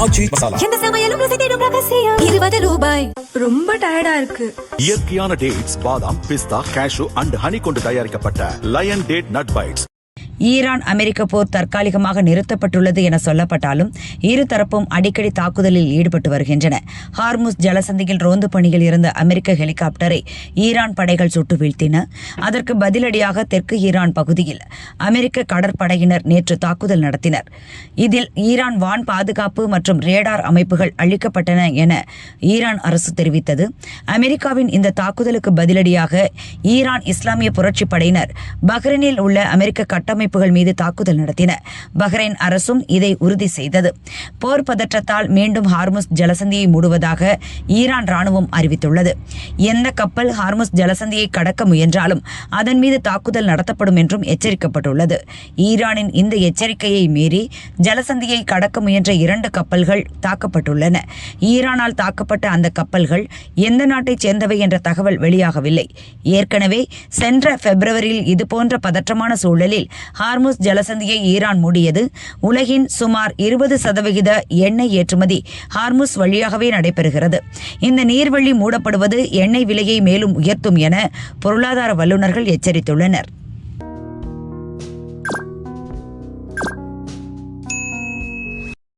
ஆச்சி மசாலா. எந்த சமையலும் ருசி தேடும் ரகசியம். 20 ரூபாய். ரொம்ப டயர்டா இருக்கு. இயற்கையான டேட்ஸ், பாதாம், பிஸ்தா, கேஷு அண்ட் ஹனி கொண்டு தயாரிக்கப்பட்ட Lion date nut bites. Iran அமெரிக்க போர் தற்காலிகமாக நிறுத்தப்பட்டுள்ளது என சொல்லப்பட்டாலும் இருதரப்பும் அடிக்கடி தாக்குதலில் ஈடுபட்டு வருகின்றன. ஹார்முஸ் ஜலசந்தியில் ரோந்து பணியில் இருந்த அமெரிக்க ஹெலிகாப்டரை ஈரான் படைகள் சுட்டு வீழ்த்தின. அதற்கு பதிலடியாக தெற்கு ஈரான் பகுதியில் அமெரிக்க கடற்படையினர் நேற்று தாக்குதல் நடத்தினர். இதில் ஈரான் வான் பாதுகாப்பு மற்றும் ரேடார் அமைப்புகள் அழிக்கப்பட்டன என ஈரான் அரசு தெரிவித்தது. அமெரிக்காவின் இந்த தாக்குதலுக்கு பதிலடியாக ஈரான் இஸ்லாமிய புரட்சிப் படையினர் பஹ்ரைனில் உள்ள அமெரிக்க கட்டமைப்பு மீது தாக்குதல் நடத்தின. பஹ்ரைன் அரசும் இதை உறுதி செய்தது. போர் பதற்றத்தால் மீண்டும் ஹார்முஸ் ஜலசந்தியை மூடுவதாக ஈரான் ராணுவம் அறிவித்துள்ளது. எந்த கப்பல் ஹார்முஸ் ஜலசந்தியை கடக்க முயன்றாலும் அதன் மீது தாக்குதல் நடத்தப்படும் என்றும் எச்சரிக்கப்பட்டுள்ளது. ஈரானின் இந்த எச்சரிக்கையை மீறி ஜலசந்தியை கடக்க முயன்ற 2 கப்பல்கள் தாக்கப்பட்டுள்ளன. ஈரானால் தாக்கப்பட்ட அந்த கப்பல்கள் எந்த நாட்டைச் சேர்ந்தவை என்ற தகவல் வெளியாகவில்லை. ஏற்கனவே சென்ற பிப்ரவரியில் இதுபோன்ற பதற்றமான சூழலில் ஹார்முஸ் ஜலசந்தியை ஈரான் மூடியது. உலகின் சுமார் 20% எண்ணெய் ஏற்றுமதி ஹார்முஸ் வழியாகவே நடைபெறுகிறது. இந்த நீர்வழி மூடப்படுவது எண்ணெய் விலையை மேலும் உயர்த்தும் என பொருளாதார வல்லுநர்கள் எச்சரித்துள்ளனர்.